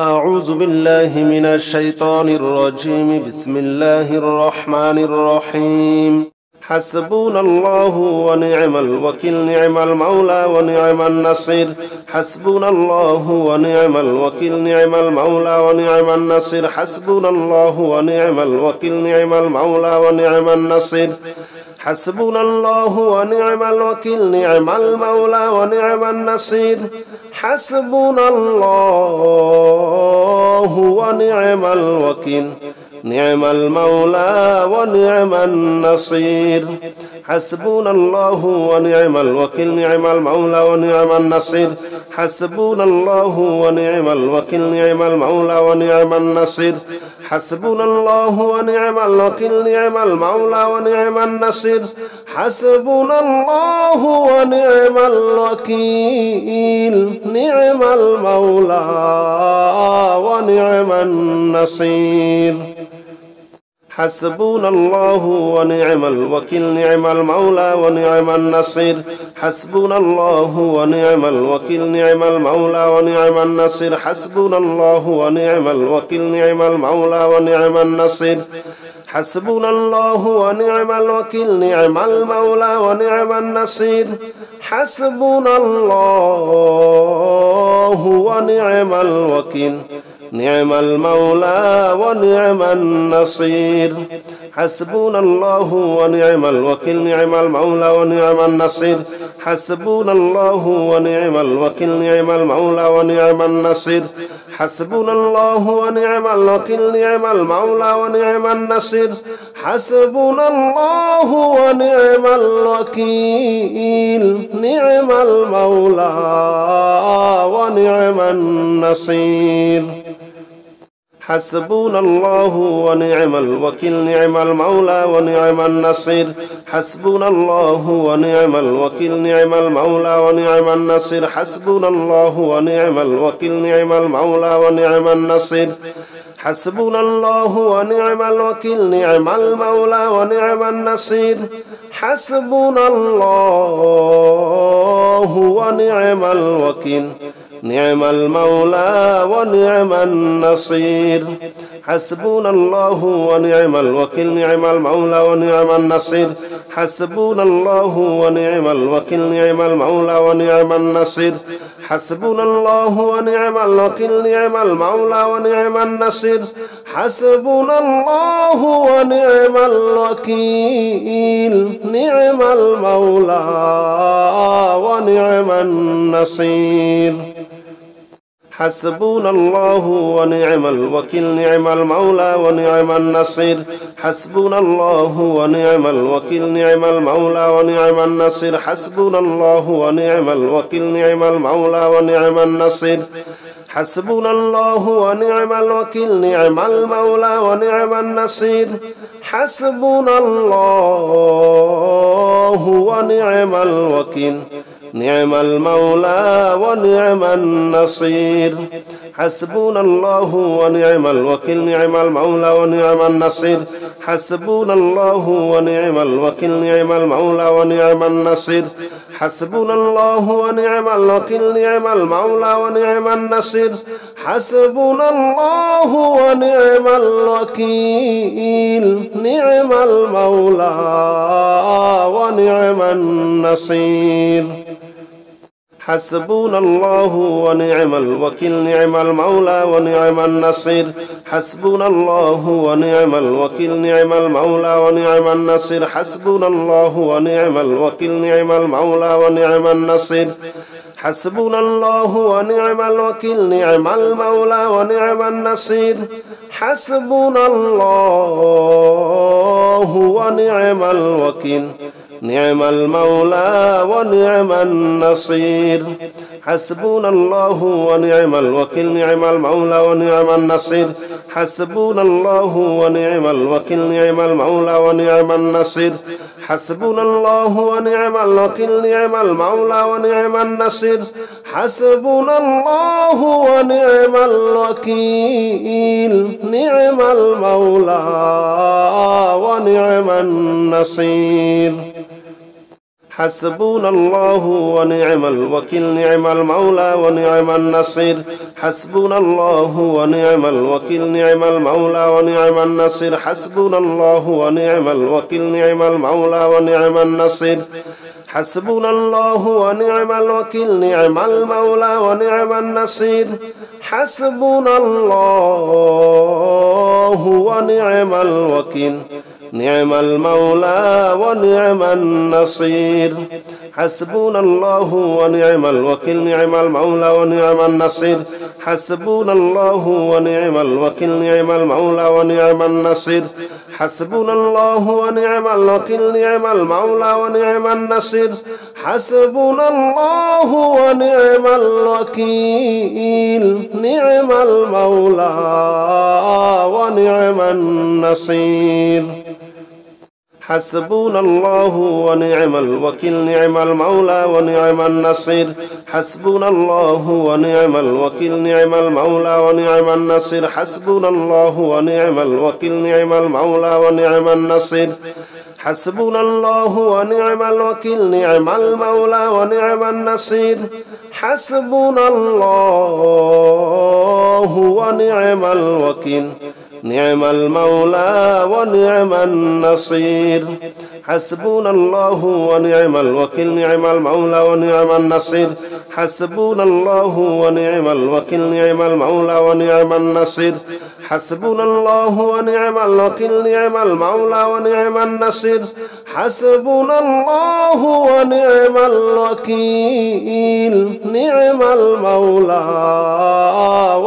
أعوذ بالله من الشيطان الرجيم. بسم الله الرحمن الرحيم. حسبنا الله ونعم الوكيل، نعم المولى ونعم النصير. حسبنا الله ونعم الوكيل، نعم المولى ونعم النصير. حسبنا الله ونعم الوكيل، نعم المولى ونعم النصير. حسبنا الله ونعم الوكيل، نعم المولى ونعم النصير. حسبنا الله ونعم الوكيل، نعم المولى ونعم النصير. حسبنا الله ونعم الوكيل، نعم المولى ونعم النصير. حسبنا الله ونعم الوكيل، نعم المولى ونعم النصير. حسبنا الله ونعم الوكيل، نعم المولى ونعم النصير. حسبنا الله ونعم الوكيل، نعم المولى ونعم النصير. حسبنا الله ونعم الوكيل، نعم المولى ونعم النصير. حسبنا الله ونعم الوكيل، نعم المولى ونعم النصير. حسبنا الله ونعم الوكيل، نعم المولى ونعم النصير. حسبنا الله ونعم الوكيل، نعم المولى ونعم النصير. حسبنا الله ونعم الوكيل، نعم المولى ونعم النصير. حسبنا الله ونعم الوكيل، نعم المولى ونعم النصير. حسبنا الله ونعم الوكيل، نعم المولى ونعم النصير. حسبنا الله ونعم الوكيل، نعم المولى ونعم النصير. حسبنا الله ونعم الوكيل، نعم المولى ونعم النصير. حسبنا الله ونعم الوكيل، نعم المولى ونعم النصير. حسبنا الله ونعم الوكيل، نعم المولى ونعم النصير. حسبنا الله ونعم الوكيل، نعم المولى ونعم النصير. حسبنا الله ونعم الوكيل، نعم المولى ونعم النصير. حسبنا الله ونعم الوكيل، نعم المولى ونعم النصير. حسبنا الله ونعم الوكيل، نعم المولى ونعم النصير. حسبنا الله ونعم الوكيل، نعم المولى ونعم النصير. حسبنا الله ونعم الوكيل، نعم المولى ونعم النصير. حسبنا الله ونعم الوكيل، نعم المولى ونعم النصير. حسبنا الله ونعم الوكيل، نعم المولى ونعم النصير. حسبنا الله ونعم الوكيل، نعم المولى ونعم النصير. حسبنا الله ونعم الوكيل، نعم المولى ونعم النصير. حسبنا الله ونعم الوكيل، نعم المولى ونعم النصير. حسبنا الله ونعم الوكيل، نعم المولى ونعم النصير. حسبنا الله ونعم الوكيل، نعم المولى ونعم النصير. حسبنا الله ونعم الوكيل، نعم المولى ونعم النصير. حسبنا الله ونعم الوكيل، نعم المولى ونعم النصير. حسبنا الله ونعم الوكيل، نعم المولى ونعم النصير. حسبنا الله ونعم الوكيل، نعم المولى ونعم النصير. حسبنا الله ونعم الوكيل، نعم المولى ونعم النصير. حسبنا الله ونعم الوكيل، نعم المولى ونعم النصير. حسبنا الله ونعم الوكيل، نعم المولى ونعم النصير. حسبنا الله ونعم الوكيل، نعم المولى ونعم النصير. حسبنا الله ونعم الوكيل، نعم المولى ونعم النصير. حسبنا الله ونعم الوكيل، نعم المولى ونعم النصير. حسبنا الله ونعم الوكيل، نعم المولى ونعم النصير. حسبنا الله ونعم الوكيل، نعم المولى ونعم النصير. حسبنا الله ونعم الوكيل نعم المولى ونعم النصير حسبنا الله ونعم الوكيل نعم المولى ونعم النصير حسبنا الله ونعم الوكيل نعم المولى ونعم النصير حسبنا الله ونعم الوكيل نعم المولى ونعم النصير حسبنا الله ونعم الوكيل نعم المولى ونعم النصير حسبنا الله ونعم الوكيل نعم المولى ونعم النصير حسبنا الله ونعم الوكيل نعم المولى ونعم النصير حسبنا الله ونعم الوكيل نعم المولى ونعم النصير حسبنا الله ونعم الوكيل نعم المولى ونعم النصير حسبنا الله ونعم الوكيل نعم المولى ونعم النصير حسبنا الله ونعم الوكيل نعم المولى ونعم النصير حسبنا الله ونعم الوكيل نعم المولى ونعم النصير حسبنا الله ونعم الوكيل نعم المولى ونعم النصير حسبنا الله ونعم الوكيل نعم المولى ونعم النصير حسبنا الله ونعم الوكيل نعم المولى ونعم النصير حسبنا الله ونعم الوكيل نعم المولى ونعم النصير حسبنا الله ونعم الوكيل نعم المولى ونعم النصير حسبنا الله ونعم الوكيل نعم المولى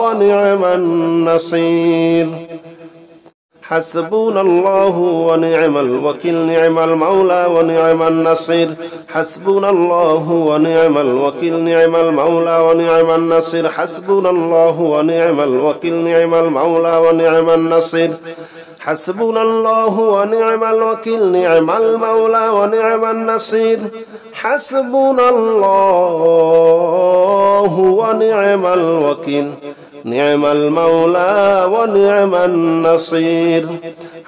ونعم النصير حسبنا الله ونعم الوكيل نعم المولى ونعم النصير حسبنا الله ونعم الوكيل نعم المولى ونعم النصير حسبنا الله ونعم الوكيل نعم المولى ونعم النصير حسبنا الله ونعم الوكيل نعم المولى ونعم النصير حسبنا الله ونعم الوكيل نعم المولى ونعم النصير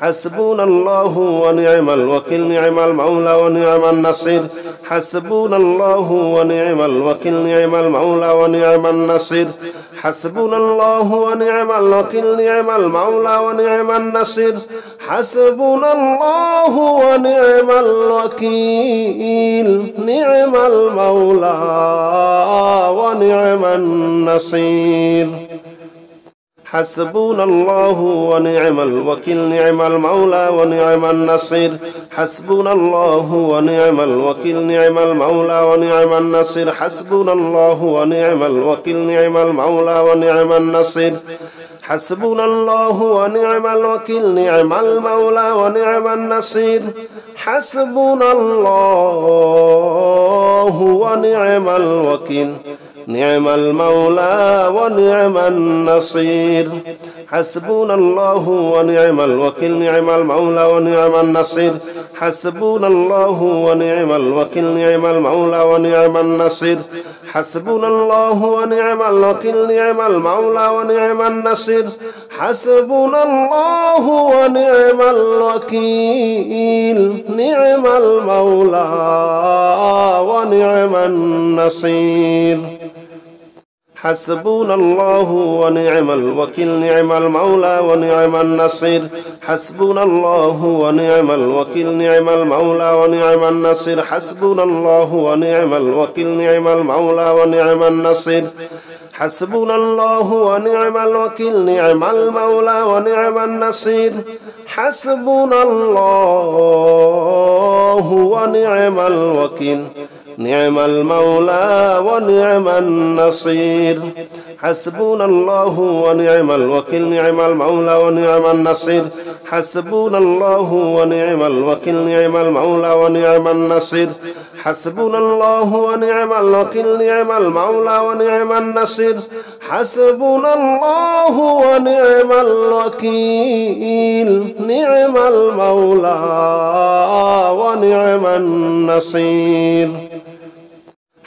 حسبنا الله ونعم الوكيل نعم المولى ونعم النصير حسبنا الله ونعم الوكيل نعم المولى ونعم النصير حسبنا الله ونعم الوكيل نعم المولى ونعم النصير حسبنا الله ونعم الوكيل نعم المولى ونعم النصير حسبنا الله ونعم الوكيل نعم المولى ونعم النصير حسبنا الله ونعم الوكيل نعم المولى ونعم النصير حسبنا الله ونعم الوكيل نعم المولى ونعم النصير حسبنا الله ونعم الوكيل نعم المولى ونعم النصير حسبنا الله ونعم الوكيل نعم المولى ونعم النصير حسبنا الله ونعم الوكيل نعم المولى ونعم النصير حسبنا الله ونعم الوكيل نعم المولى ونعم النصير حسبنا الله ونعم الوكيل نعم المولى ونعم النصير حسبنا الله ونعم الوكيل نعم المولى ونعم النصير حسبنا الله ونعم الوكيل نعم المولى ونعم النصير حسبنا الله ونعم الوكيل نعم المولى ونعم النصير حسبنا الله ونعم الوكيل نعم المولى ونعم النصير حسبنا الله ونعم الوكيل نعم المولى ونعم النصير حسبنا الله ونعم الوكيل نعم المولى ونعم النصير حسبنا الله ونعم الوكيل نعم المولى ونعم النصير حسبنا الله ونعم الوكيل نعم المولى ونعم النصير حسبنا الله ونعم الوكيل نعم المولى ونعم النصير حسبنا الله ونعم الوكيل نعم المولى ونعم النصير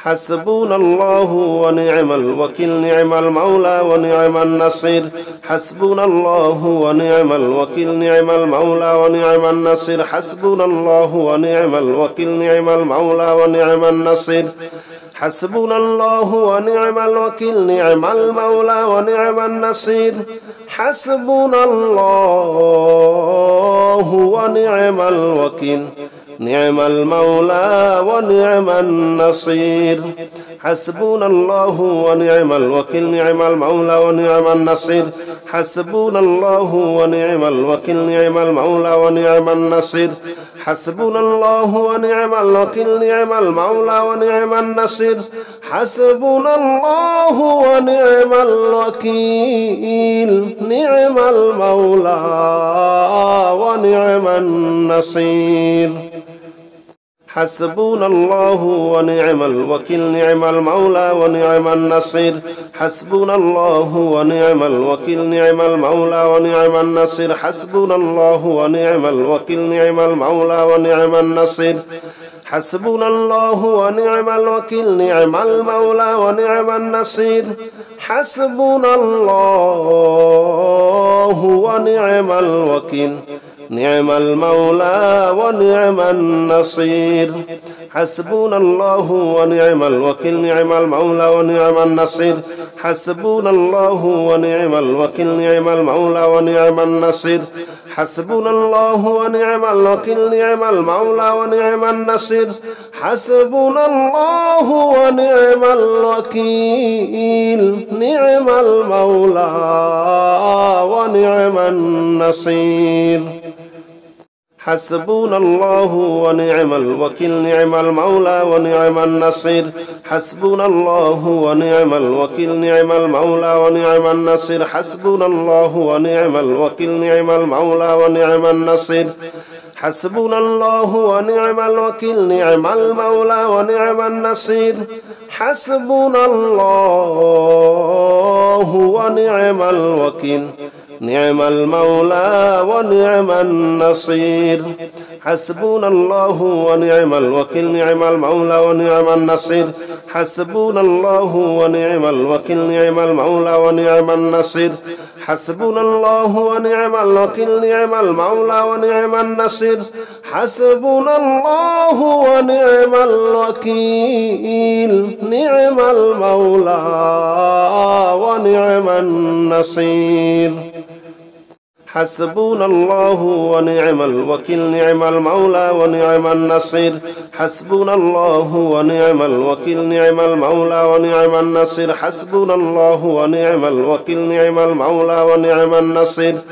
حسبنا الله ونعم الوكيل نعم المولى ونعم النصير حسبنا الله ونعم الوكيل نعم المولى ونعم النصير حسبنا الله ونعم الوكيل نعم المولى ونعم النصير حسبنا الله ونعم الوكيل نعم المولى ونعم النصير حسبنا الله ونعم الوكيل نعم المولى ونعم النصير حسبنا الله ونعم الوكيل نعم المولى ونعم النصير حسبنا الله ونعم الوكيل نعم المولى ونعم النصير حسبنا الله ونعم الوكيل نعم المولى ونعم النصير حسبنا الله ونعم الوكيل نعم المولى ونعم النصير حسبنا الله ونعم الوكيل نعم المولى ونعم النصير حسبنا الله ونعم الوكيل نعم المولى ونعم النصير حسبنا الله ونعم الوكيل نعم المولى ونعم النصير حسبنا الله ونعم الوكيل نعم المولى ونعم النصير حسبنا الله ونعم الوكيل نعم المولى ونعم النصير حسبنا الله ونعم الوكيل نعم المولى ونعم النصير حسبنا الله ونعم الوكيل نعم المولى ونعم النصير حسبنا الله ونعم الوكيل نعم المولى ونعم النصير حسبنا الله ونعم الوكيل نعم المولى ونعم النصير حسبنا الله ونعم الوكيل نعم المولى ونعم النصير حسبنا الله ونعم الوكيل نعم المولى ونعم النصير حسبنا الله ونعم الوكيل نعم المولى ونعم النصير حسبنا الله ونعم الوكيل نعم المولى ونعم النصير حسبنا الله ونعم الوكيل نعم المولى ونعم النصير حسبنا الله ونعم الوكيل نعم المولى ونعم النصير حسبنا الله ونعم الوكيل نعم المولى ونعم النصير حسبنا الله ونعم الوكيل نعم المولى ونعم النصير حسبنا الله ونعم الوكيل نعم المولى ونعم النصير حسبنا الله ونعم الوكيل نعم المولى ونعم النصير حسبنا الله ونعم الوكيل نعم المولى ونعم النصير حسبنا الله ونعم الوكيل نعم المولى ونعم النصير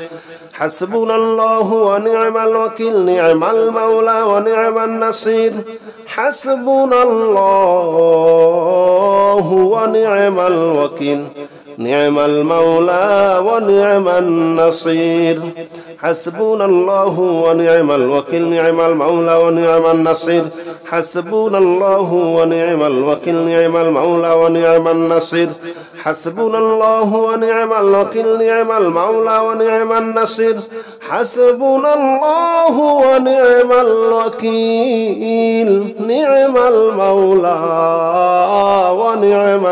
حسبنا الله ونعم الوكيل نعم المولى ونعم النصير حسبنا الله ونعم الوكيل نعم المولى ونعم النصير حسبنا الله ونعم الوكيل نعم المولى ونعم النصير حسبنا الله ونعم الوكيل نعم المولى ونعم النصير حسبنا الله ونعم الوكيل نعم المولى ونعم النصير حسبنا الله ونعم الوكيل نعم المولى ونعم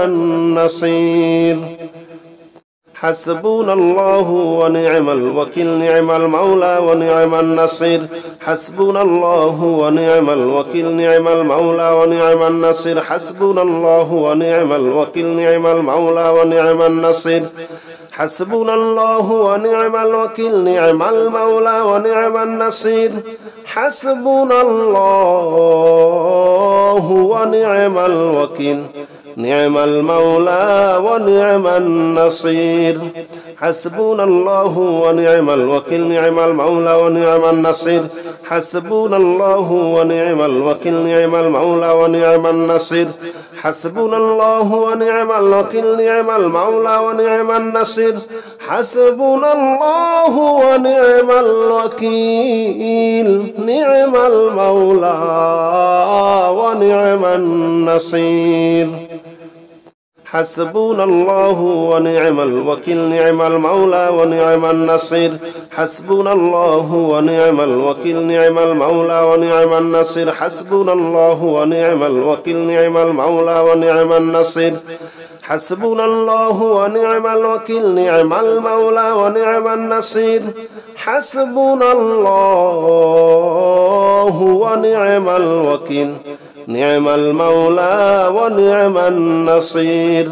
النصير حسبنا الله ونعم الوكيل نعم المولى ونعم النصير حسبنا الله ونعم الوكيل نعم المولى ونعم النصير حسبنا الله ونعم الوكيل نعم المولى ونعم النصير حسبنا الله ونعم الوكيل نعم المولى ونعم النصير حسبنا الله ونعم الوكيل نعم المولى ونعم النصير حسبنا الله ونعم الوكيل نعم المولى ونعم النصير حسبنا الله ونعم الوكيل نعم المولى ونعم النصير حسبنا الله ونعم الوكيل نعم المولى ونعم النصير حسبنا الله ونعم الوكيل نعم المولى ونعم النصير حسبنا الله ونعم الوكيل نعم المولى ونعم النصير حسبنا الله ونعم الوكيل نعم المولى ونعم النصير حسبنا الله ونعم الوكيل نعم المولى ونعم النصير حسبنا الله ونعم الوكيل نعم المولى ونعم النصير حسبنا الله ونعم الوكيل نعم المولى ونعم النصير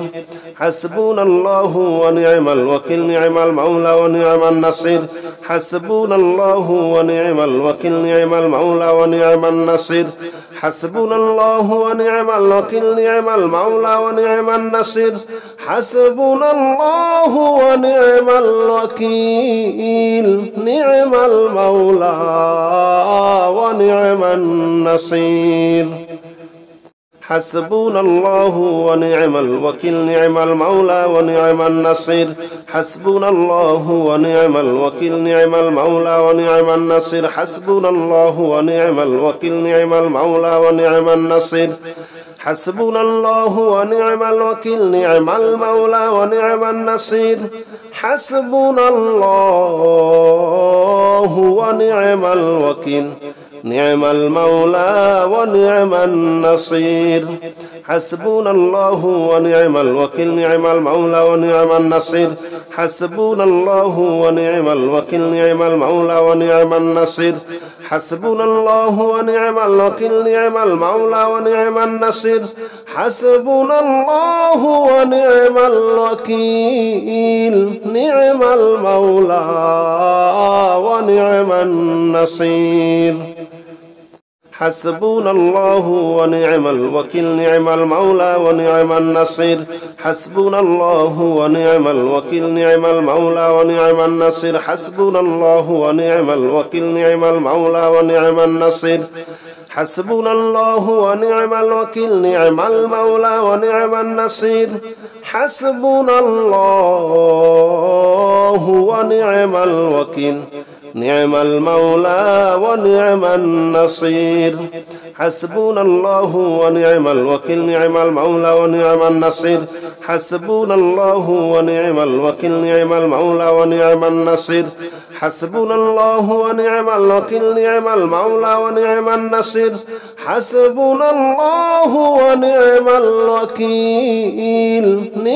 حسبنا الله ونعم الوكيل نعم المولى ونعم النصير حسبنا الله ونعم الوكيل نعم المولى ونعم النصير حسبنا الله ونعم الوكيل نعم المولى ونعم النصير حسبنا الله ونعم الوكيل نعم المولى ونعم النصير حسبنا الله ونعم الوكيل نعم المولى ونعم النصير حسبنا الله ونعم الوكيل نعم المولى ونعم النصير حسبنا الله ونعم الوكيل نعم المولى ونعم النصير حسبنا الله ونعم الوكيل نعم المولى ونعم النصير حسبنا الله ونعم الوكيل نعم المولى ونعم النصير حسبنا الله ونعم الوكيل نعم المولى ونعم النصير حسبنا الله ونعم الوكيل نعم المولى ونعم النصير حسبنا الله ونعم الوكيل نعم المولى ونعم النصير حسبنا الله ونعم الوكيل نعم المولى ونعم النصير حسبنا الله ونعم الوكيل نعم المولى ونعم النصير حسبنا الله ونعم الوكيل نعم المولى ونعم النصير حسبنا الله ونعم الوكيل نعم المولى ونعم النصير حسبنا الله ونعم الوكيل نعم المولى ونعم النصير حسبنا الله ونعم الوكيل نعم المولى ونعم النصير حسبنا الله ونعم الوكيل نعم المولى ونعم النصير حسبنا الله ونعم الوكيل نعم المولى ونعم النصير حسبنا الله ونعم الوكيل نعم المولى ونعم النصير حسبنا الله ونعم الوكيل نعم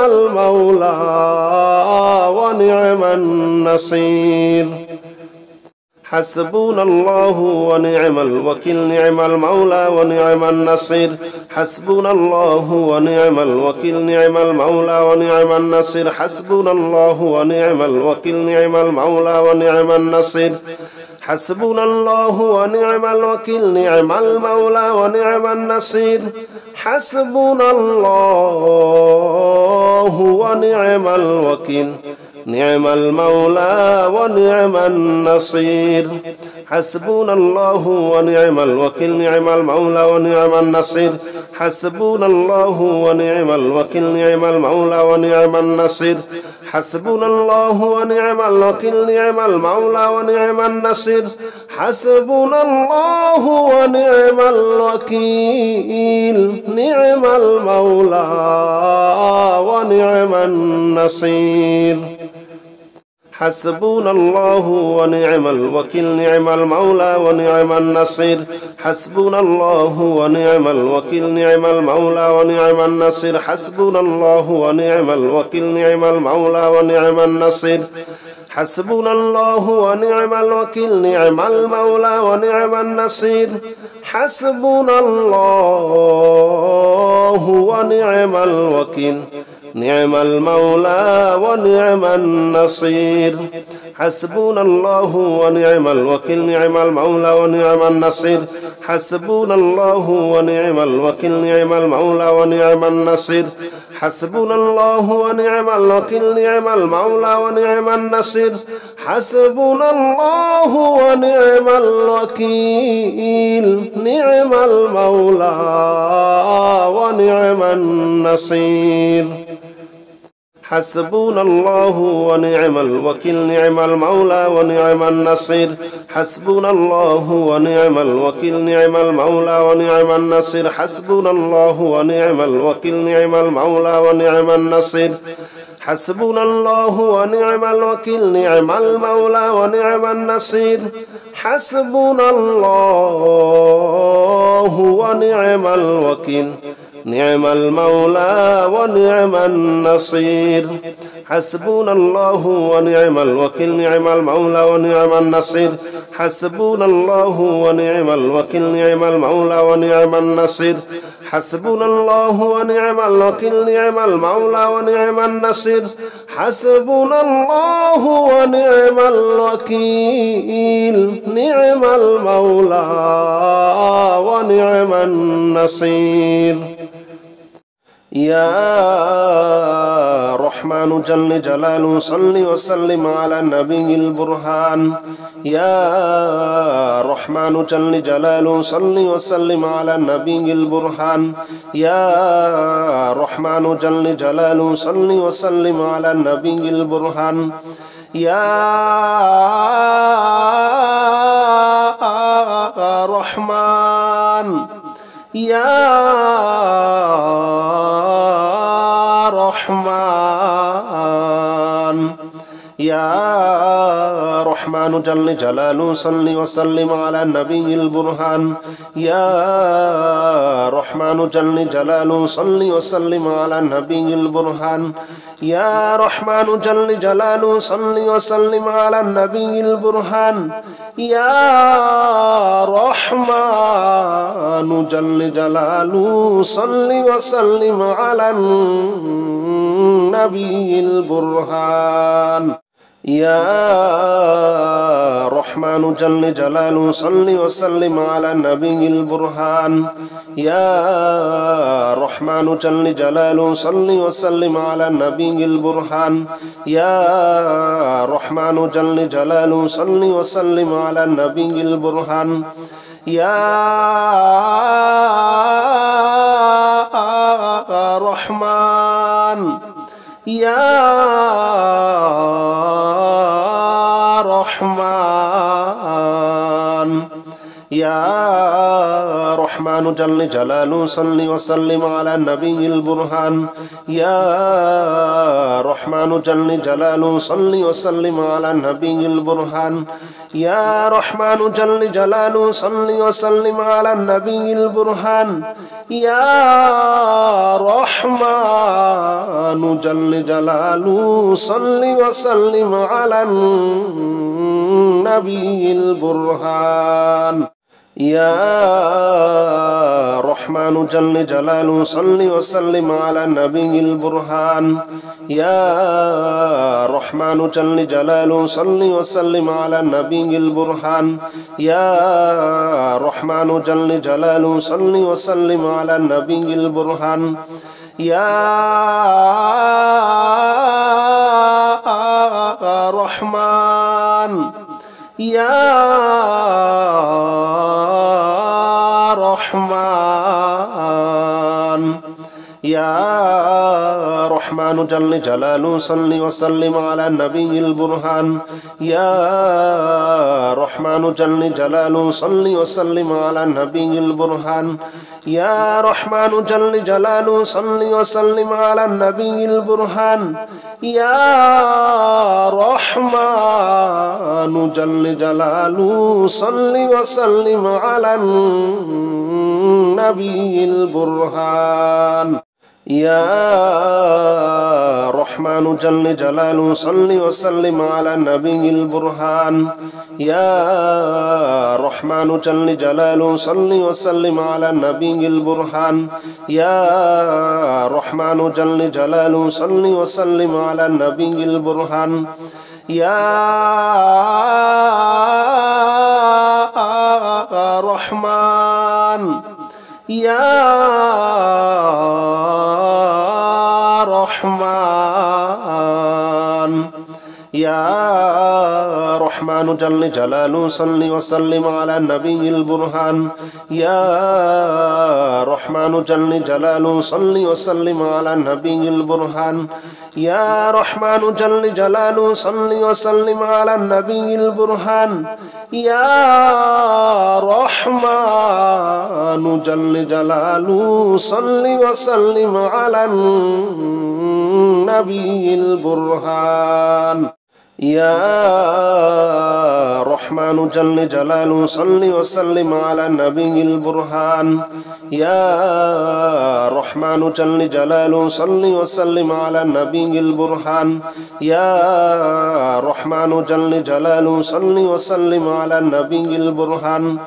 المولى ونعم النصير حسبنا الله ونعم الوكيل نعم المولى ونعم النصير حسبنا الله ونعم الوكيل نعم المولى ونعم النصير حسبنا الله ونعم الوكيل نعم المولى ونعم النصير حسبنا الله ونعم الوكيل نعم المولى ونعم النصير حسبنا الله ونعم الوكيل نعم المولى ونعم النصير حسبنا الله ونعم الوكيل نعم المولى ونعم النصير حسبنا الله ونعم الوكيل نعم المولى ونعم النصير حسبنا الله ونعم الوكيل نعم المولى ونعم النصير حسبنا الله ونعم الوكيل نعم المولى ونعم النصير حسبنا الله ونعم الوكيل نعم المولى ونعم النصير حسبنا الله ونعم الوكيل نعم المولى ونعم النصير حسبنا الله ونعم الوكيل نعم المولى ونعم النصير حسبنا الله ونعم الوكيل نعم المولى ونعم النصير حسبنا الله ونعم الوكيل نعم المولى ونعم النصير حسبنا الله ونعم الوكيل نعم المولى ونعم النصير حسبنا الله ونعم الوكيل نعم المولى ونعم النصير حسبنا الله ونعم الوكيل نعم المولى ونعم النصير حسبنا الله ونعم الوكيل نعم المولى ونعم النصير حسبنا الله ونعم الوكيل نعم المولى ونعم النصير حسبنا الله ونعم الوكيل نعم المولى ونعم النصير حسبنا الله ونعم الوكيل نعم المولى ونعم النصير حسبنا الله ونعم الوكيل نعم المولى ونعم النصير حسبنا الله ونعم الوكيل نعم المولى ونعم النصير حسبنا الله ونعم الوكيل نعم المولى ونعم النصير حسبنا الله ونعم الوكيل نعم المولى ونعم النصير حسبنا الله ونعم الوكيل نعم المولى ونعم النصير حسبنا الله ونعم الوكيل نعم المولى ونعم النصير يا رحمن جل جلاله صل وسلم على النبي البرهان يا رحمن جل جلاله صل وسلم على النبي البرهان يا رحمن جل جلاله صل وسلم على النبي البرهان يا رحمن يا رحمن يا رحمن جل جلاله صل وسلم على النبي البرهان يا رحمن جل جلاله صل وسلم على النبي البرهان يا رحمن جل جلاله صل وسلم على النبي البرهان يا رحمن جل جلاله صل وسلم على النبي البرهان يا رحمن جل جلاله صل وسلم على النبي البرهان يا رحمن جل جلاله صل وسلم على النبي البرهان يا رحمن جل جلاله صل وسلم على النبي البرهان يا رحمن يا رحمن يا رحمن جل جلاله صل وسلم على النبي البرهان يا رحمن جل جلاله صل وسلم على النبي البرهان يا رحمن جل جلاله صل وسلم على النبي البرهان يا رحمن جل جلاله صل وسلم على النبي البرهان يا رحمن جل جلاله صل وسلم على النبي البرهان يا رحمن جل جلاله صل وسلم على النبي البرهان يا رحمن جل جلاله صل وسلم على النبي البرهان يا رحمن يا رحمن يا رحمن جل جلاله صل وسلم على النبي البرهان يا رحمن جل جلاله صل وسلم على النبي البرهان يا رحمن جل جلاله صل وسلم على النبي البرهان يا رحمن جل جلاله صل وسلم على النبي البرهان يا رحمن جل جلاله صل وسلم على النبي البرهان يا رحمن جل جلاله صل وسلم على النبي البرهان يا رحمن جل جلاله صل وسلم على النبي البرهان يا رحمن يا رحمن يا يا رحمن جل جلاله صل وسلم على النبي البرهان يا رحمن جل جلاله صل وسلم على النبي البرهان يا رحمن جل جلاله صل وسلم على النبي البرهان يا رحمن جل جلاله صل وسلم على النبي البرهان يا رحمن جل جلاله صل وسلم على النبي البرهان يا رحمن جل جلاله صل وسلم على النبي البرهان يا رحمن جل جلاله صل وسلم على النبي البرهان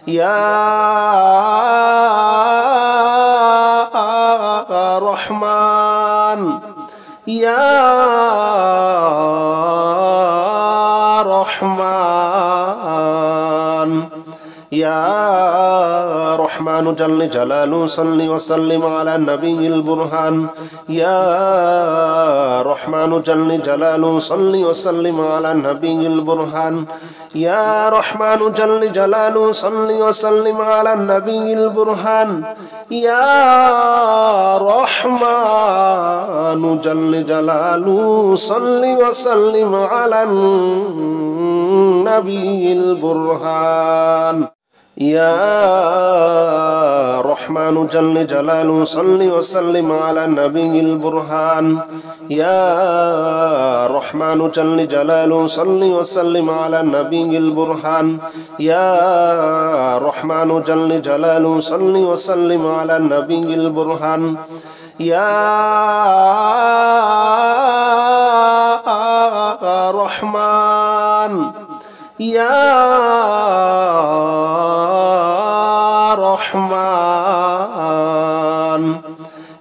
يا رحمن يا رحمن يا رحمن جل جلاله صل وسلم على النبي البرهان يا رحمن جل جلاله صل وسلم على النبي البرهان يا رحمن جل جلاله صل وسلم على النبي البرهان يا رحمن جل جلاله صل وسلم على النبي البرهان يا رحمن جل جلاله صل وسلم على النبي البرهان يا رحمن جل جلاله صل وسلم على النبي البرهان يا رحمن جل جلاله صل وسلم على النبي البرهان يا رحمن يا رحمن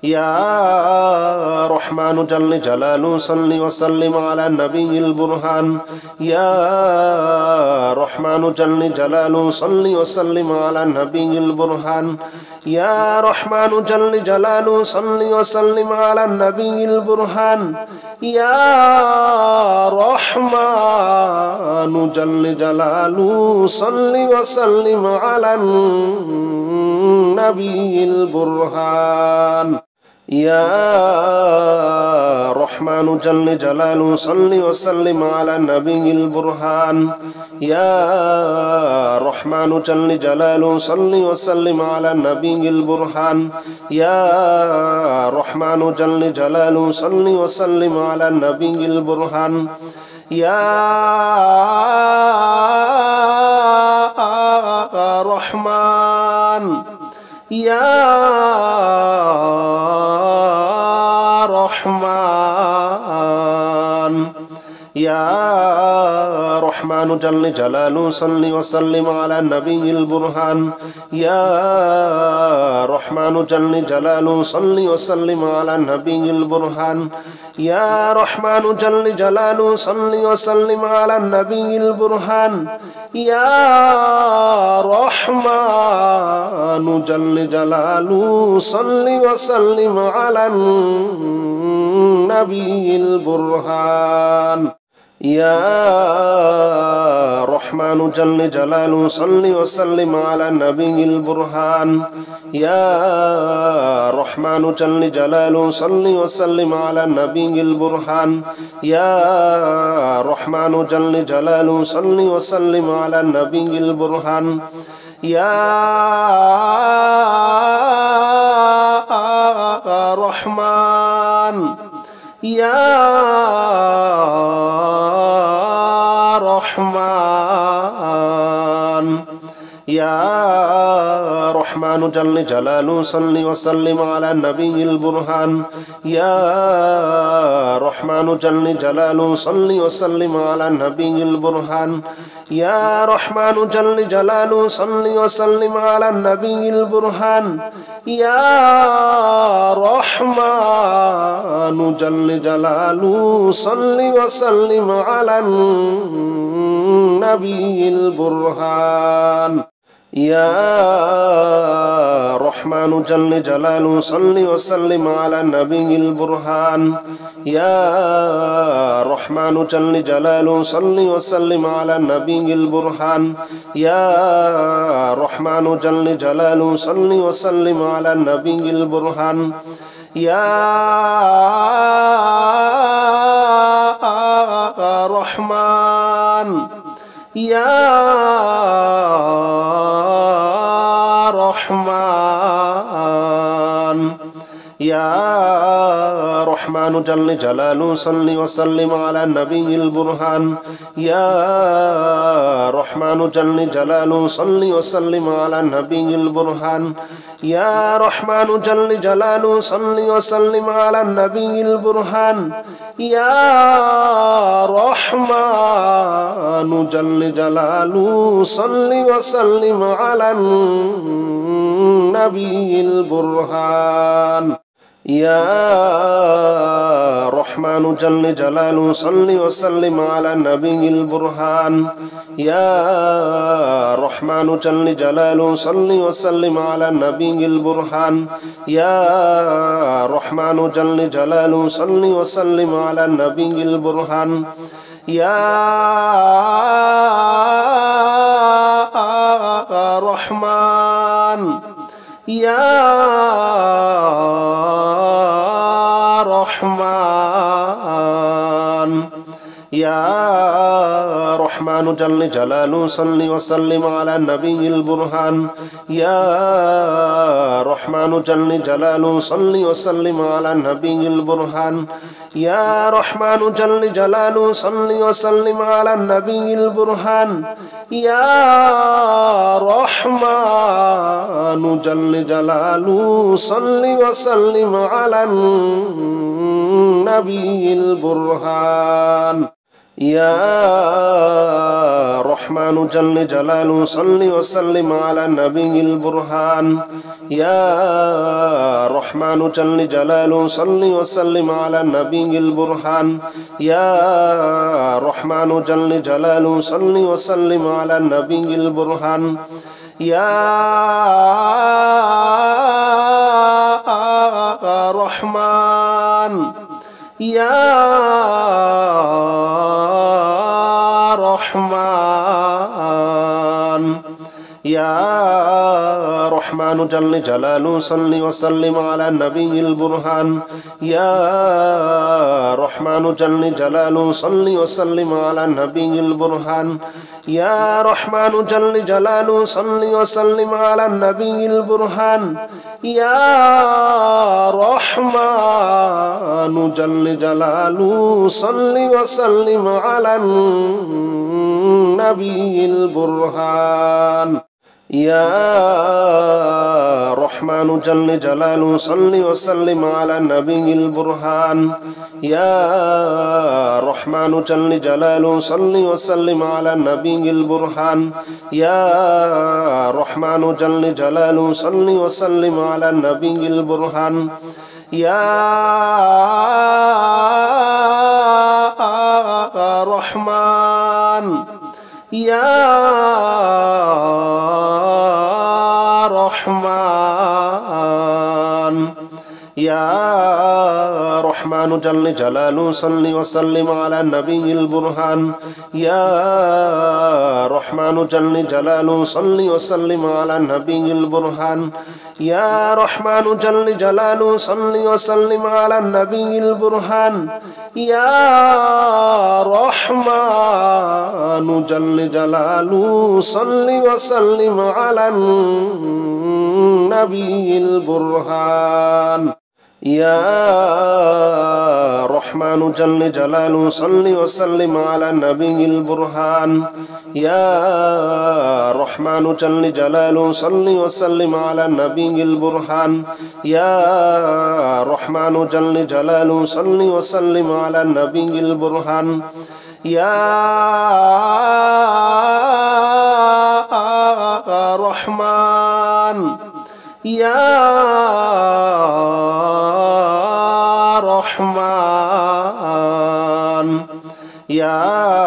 يا رحمن جل جلاله صل وسلم على النبي البرهان يا رحمن جل جلاله صل وسلم على النبي البرهان يا رحمن جل جلاله صل وسلم على النبي البرهان يا رحمن جل جلاله صل وسلم على النبي البرهان يا رحمن جل جلاله صل وسلم على النبي البرهان يا رحمن جل جلاله صل وسلم على النبي البرهان يا رحمن جل جلاله صل وسلم على النبي البرهان يا رحمن يا رحمن يا رحمن جل جلاله صل وسلم على النبي البرهان يا رحمن جل جلاله صل وسلم على النبي البرهان يا رحمن جل جلاله صل وسلم على النبي البرهان يا رحمن جل جلاله صل وسلم على النبي البرهان يا رحمن جل جلاله صل وسلم على النبي البرهان يا رحمن جل جلاله صل وسلم على النبي البرهان يا رحمن جل جلاله صل وسلم على النبي البرهان يا رحمن يا رحمن يا رحمن جل جلاله صل وسلم على النبي البرهان يا رحمن جل جلاله صل وسلم على النبي البرهان يا رحمن جل جلاله صل وسلم على النبي البرهان يا رحمن جل جلاله صل وسلم على النبي البرهان يا رحمن جل جلاله صل وسلم على النبي البرهان يا رحمن جل جلاله صل وسلم على النبي البرهان يا رحمن جل جلاله صل وسلم على النبي البرهان يا رحمن يا رحمن يا رحمن جل جلاله صل وسلم على النبي البرهان يا رحمن جل جلاله صل وسلم على النبي البرهان يا رحمن جل جلاله صل وسلم على النبي البرهان يا رحمن جل جلاله صل وسلم على النبي البرهان يا رحمن جل جلاله صل وسلم على النبي البرهان يا رحمن جل جلاله صل وسلم على النبي البرهان يا رحمن جل جلاله صل وسلم على النبي البرهان يا رحمن يا رحمن يا رحمن جل جلاله صل وسلم على النبي البرهان يا رحمن جل جلاله صل وسلم على النبي البرهان يا رحمن جل جلاله صل وسلم على النبي البرهان يا رحمن جل جلاله صل وسلم على النبي البرهان يا رحمن جل جلاله صل وسلم على النبي البرهان يا رحمن جل جلاله صل وسلم على النبي البرهان يا رحمن جل جلاله صل وسلم على النبي البرهان يا رحمن يا رحمن يا رحمن جل جلاله صل وسلم على النبي البرهان يا رحمن جل جلاله صل وسلم على النبي البرهان يا رحمن جل جلاله صل وسلم على النبي البرهان يا رحمن جل جلاله صل وسلم على النبي البرهان يا رحمن جل جلاله صل وسلم على النبي البرهان يا رحمن جل جلاله صل وسلم على النبي البرهان يا رحمن جل جلاله صل وسلم على النبي البرهان يا رحمن يا رحمن يا رحمن جل جلاله صل وسلم على النبي البرهان يا رحمن جل جلاله صل وسلم على النبي البرهان يا رحمن جل جلاله صل وسلم على النبي البرهان يا رحمن جل جلاله صل وسلم على النبي البرهان يا رحمن جل جلاله صل وسلم على النبي البرهان يا رحمن جل جلاله صل وسلم على النبي البرهان يا رحمن جل جلاله صل وسلم على النبي البرهان يا رحمن يا رحمن يا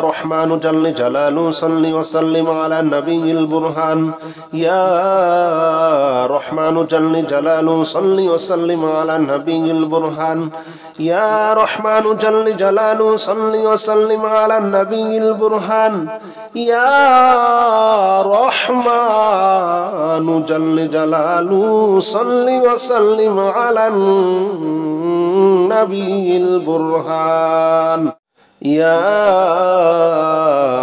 رحمن جل جلاله صل وسلم على النبي البرهان يا رحمن جل جلاله صل وسلم على النبي البرهان يا رحمن جل جلاله صل وسلم على النبي البرهان يا رحمن جل جلاله صل وسلم على النبي البرهان يا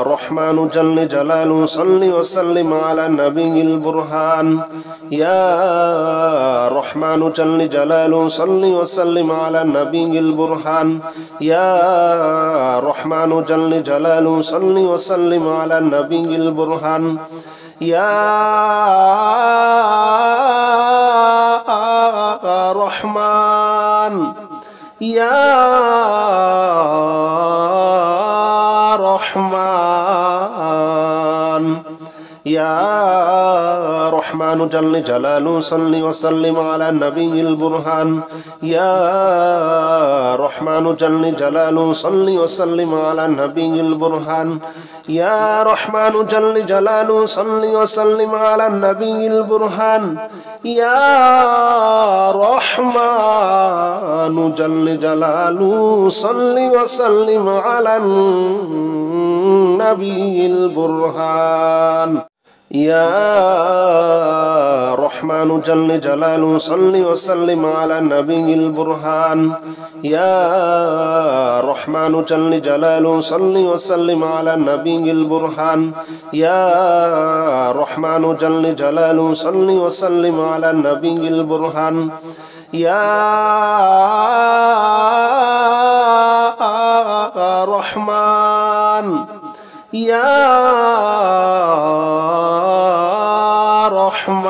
رحمن جل جلاله صل وسلم على النبي البرهان يا رحمن جل جلاله صل وسلم على النبي البرهان يا رحمن جل جلاله صل وسلم على النبي البرهان يا رحمن يا رحمن يا رحمن جل جلاله صل وسلم على النبي البرهان يا رحمن جل جلاله صل وسلم على النبي البرهان يا رحمن جل جلاله صل وسلم على النبي البرهان يا رحمن جل جلاله صل وسلم على النبي البرهان يا رحمن جل جلاله صل وسلم على النبي البرهان يا رحمن جل جلاله صل وسلم على النبي البرهان يا رحمن جل جلاله صل وسلم على النبي البرهان يا رحمن يا رحمن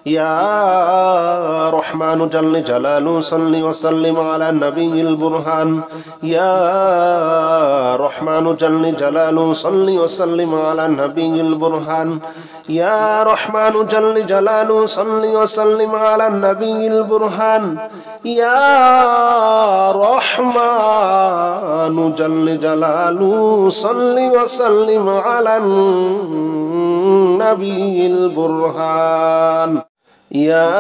يا رحمن جل جلاله صل وسلم على النبي البرهان يا رحمن جل جلاله صل وسلم على النبي البرهان يا رحمن جل جلاله صل وسلم على النبي البرهان يا رحمن جل جلاله صل وسلم على النبي البرهان يا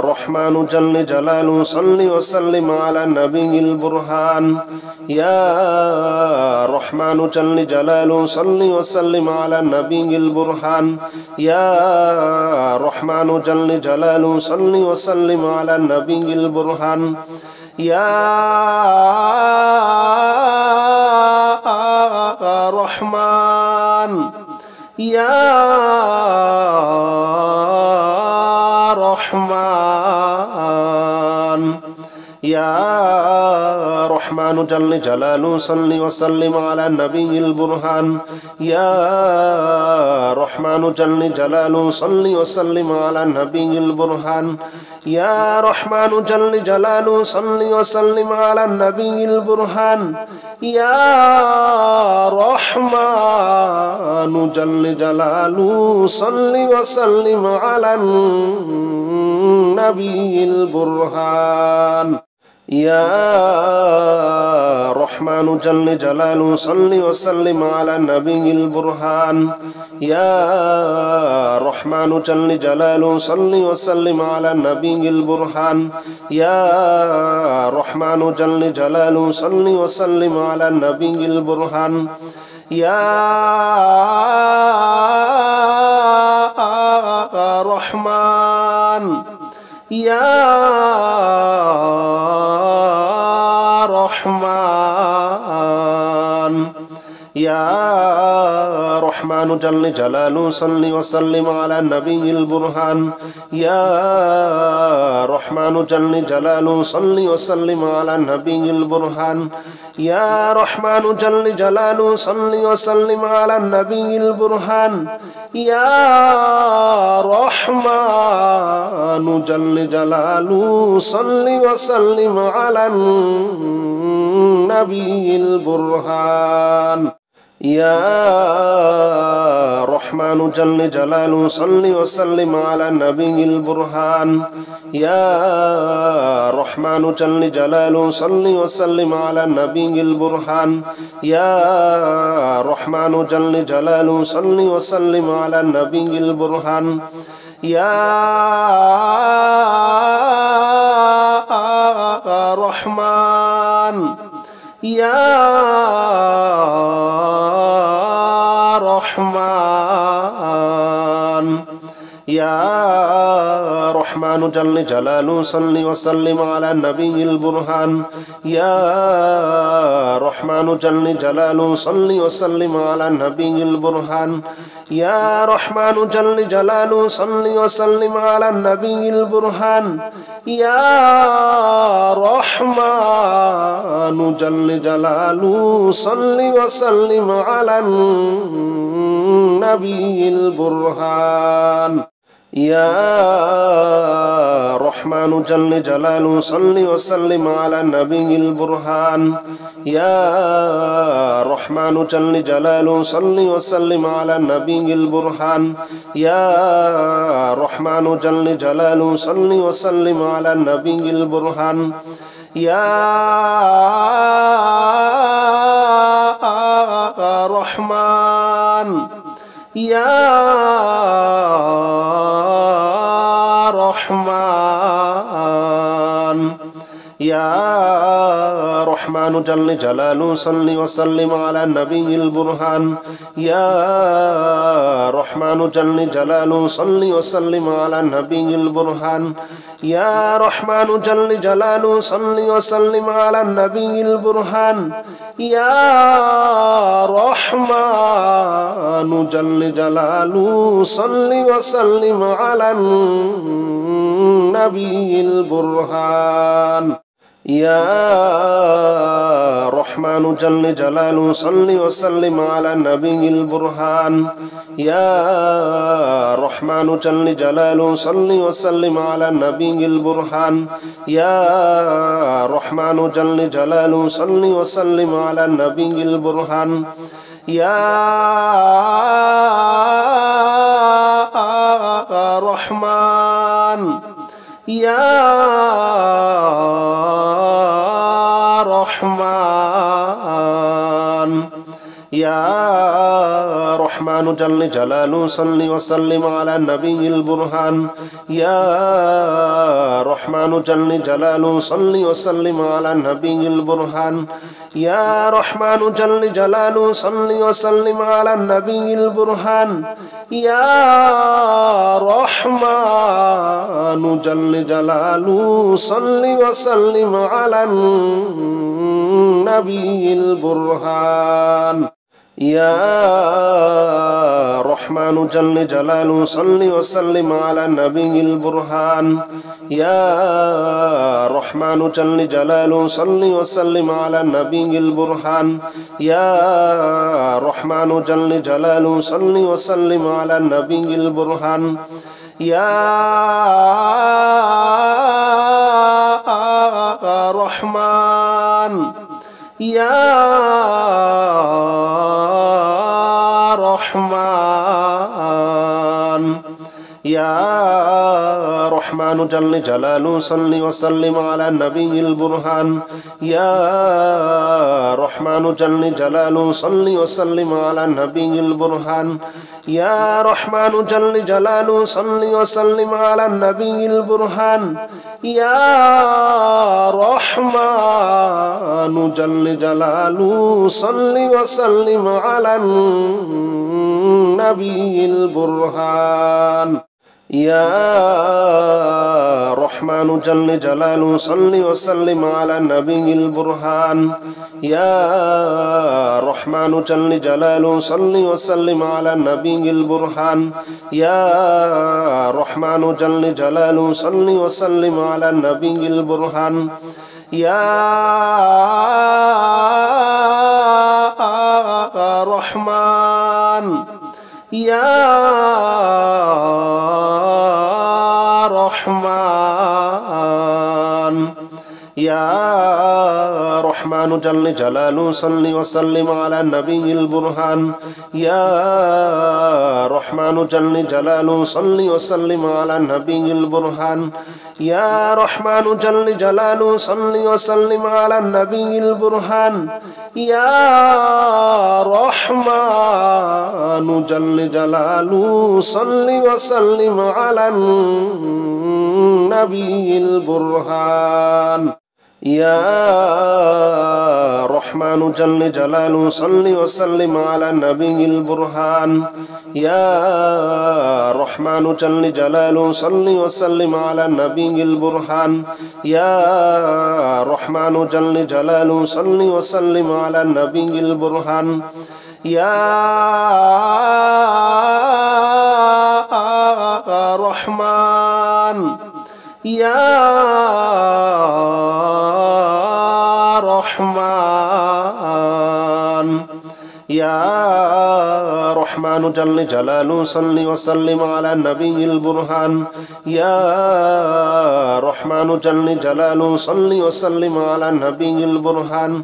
رحمن جل جلاله صل وسلم على النبي البرهان يا رحمن جل جلاله صل وسلم على النبي البرهان يا رحمن جل جلاله صل وسلم على النبي البرهان يا رحمن يا رحمن يا رحمن جل جلاله صل وسلم على النبي البرهان يا رحمن جل جلاله صل وسلم على النبي البرهان يا رحمن جل جلاله صل وسلم على النبي البرهان يا رحمن جل جلاله صل وسلم على النبي البرهان يا رحمن جل جلاله صل وسلم على النبي البرهان يا رحمن جل جلاله صل وسلم على النبي البرهان يا رحمن جل جلاله صل وسلم على النبي البرهان يا رحمن يا رحمن يا رحمن جل جلاله صل وسلم على النبي البرهان يا رحمن جل جلاله صل وسلم على النبي البرهان يا رحمن جل جلاله صل وسلم على النبي البرهان يا رحمن جل جلاله صل وسلم على النبي البرهان يا رحمن جل جلاله صل وسلم على النبي البرهان يا رحمن جل جلاله صل وسلم على النبي البرهان يا رحمن جل جلاله صل وسلم على النبي البرهان يا رحمن يا رحمن يا رحمن جل جلاله صل وسلم على النبي البرهان يا رحمن جل جلاله صل وسلم على النبي البرهان يا رحمن جل جلاله صل وسلم على النبي البرهان يا رحمن جل جلاله صل وسلم على النبي البرهان يا رحمن جل جلاله صل وسلم على النبي البرهان يا رحمن جل جلاله صل وسلم على النبي البرهان يا رحمن جل جلاله صل وسلم على النبي البرهان يا رحمن يا رحمن يا رحمن جل جلاله صل وسلم على النبي البرهان يا رحمن جل جلاله صل وسلم على النبي البرهان يا رحمن جل جلاله صل وسلم على النبي البرهان يا رحمن جل جلاله صل وسلم على النبي البرهان يا رحمن جل جلاله صل وسلم على النبي البرهان يا رحمن جل جلاله صل وسلم على النبي البرهان يا رحمن جل جلاله صل وسلم على النبي البرهان يا رحمن يا رحمن يا رحمن جل جلاله صل وسلم على النبي البرهان يا رحمن جل جلاله صل وسلم على النبي البرهان يا رحمن جل جلاله صل وسلم على النبي البرهان يا رحمن جل جلاله صل وسلم على النبي البرهان يا رحمن جل جلاله صل وسلم على النبي البرهان يا رحمن جل جلاله صل وسلم على النبي البرهان يا رحمن جل جلاله صل وسلم على النبي البرهان يا رحمن يا رحمن يا رحمن جل جلاله صل وسلم على النبي البرهان يا رحمن جل جلاله صل وسلم على النبي البرهان يا رحمن جل جلاله صل وسلم على النبي البرهان يا رحمن جل جلاله صل وسلم على النبي البرهان يا رحمن جل جلاله صل وسلم على النبي البرهان يا رحمن جل جلاله صل وسلم على النبي البرهان يا رحمن جل جلاله صل وسلم على النبي البرهان يا رحمن يا رحمن يا رحمن جل جلاله صل وسلم على النبي البرهان يا رحمن جل جلاله صل وسلم على النبي البرهان يا رحمن جل جلاله صل وسلم على النبي البرهان يا رحمن جل جلاله صل وسلم على النبي البرهان يا رحمن جل جلاله صل وسلم على النبي البرهان يا رحمن جل جلاله صل وسلم على النبي البرهان يا رحمن جل جلاله صل وسلم على النبي البرهان يا رحمن يا رحمن يا رحمن جل جلاله صل وسلم على النبي البرهان يا رحمن جل جلاله صل وسلم على النبي البرهان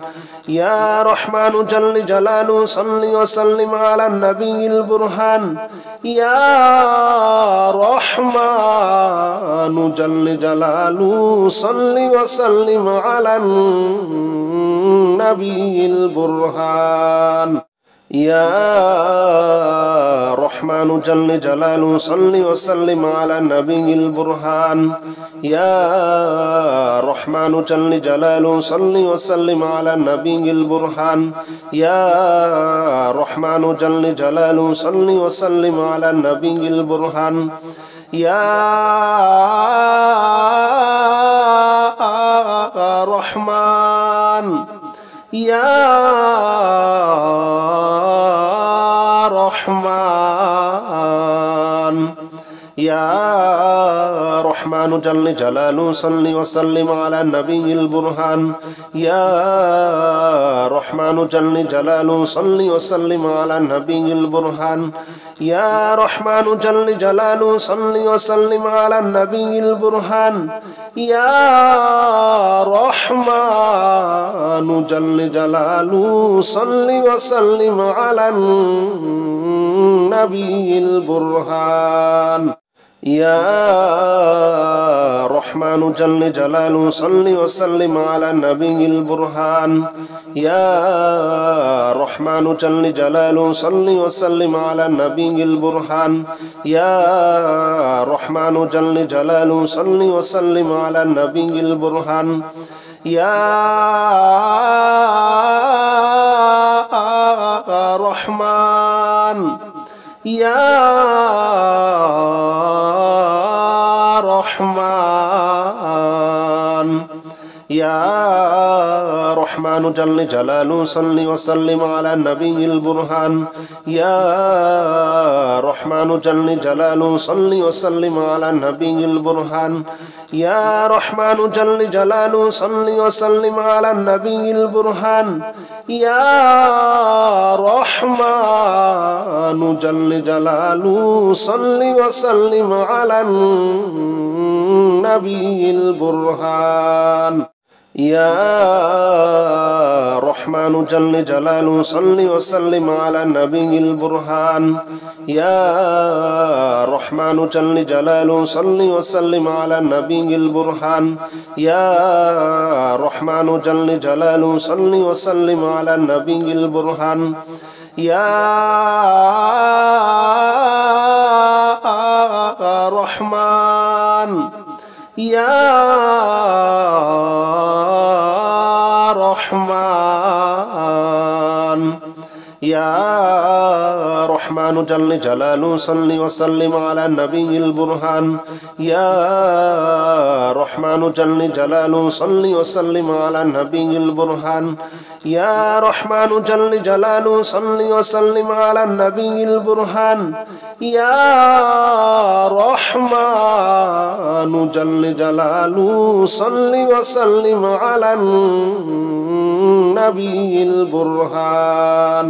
يا رحمن جل جلاله صل وسلم على النبي البرهان يا رحمن جل جلاله صل وسلم على النبي البرهان يا رحمن جل جلاله صل وسلم على النبي البرهان يا رحمن جل جلاله صل وسلم على النبي البرهان يا رحمن جل جلاله صل وسلم على النبي البرهان يا رحمن يا رحمن يا رحمن جل جلاله صل وسلم على النبي البرهان يا رحمن جل جلاله صل وسلم على النبي البرهان يا رحمن جل جلاله صل وسلم على النبي البرهان يا رحمن جل جلاله صل وسلم على النبي البرهان يا رحمن جل جلاله صل وسلم على النبي البرهان يا رحمن جل جلاله صل وسلم على النبي البرهان يا رحمن جل جلاله صل وسلم على النبي البرهان يا رحمن يا رحمن يا رحمن جل جلاله صل وسلم على النبي البرهان يا رحمن جل جلاله صل وسلم على النبي البرهان يا رحمن جل جلاله صل وسلم على النبي البرهان يا رحمن جل جلاله صل وسلم على النبي البرهان يا رحمن جل جلاله صل وسلم على النبي البرهان يا رحمن جل جلاله صل وسلم على النبي البرهان يا رحمن جل جلاله صل وسلم على النبي البرهان يا رحمن يا رحمن يا رحمن جل جلاله صل وسلم على النبي البرهان يا رحمن جل جلاله صل وسلم على النبي البرهان يا رحمن جل جلاله صل وسلم على النبي البرهان يا رحمن جل جلاله صل وسلم على النبي البرهان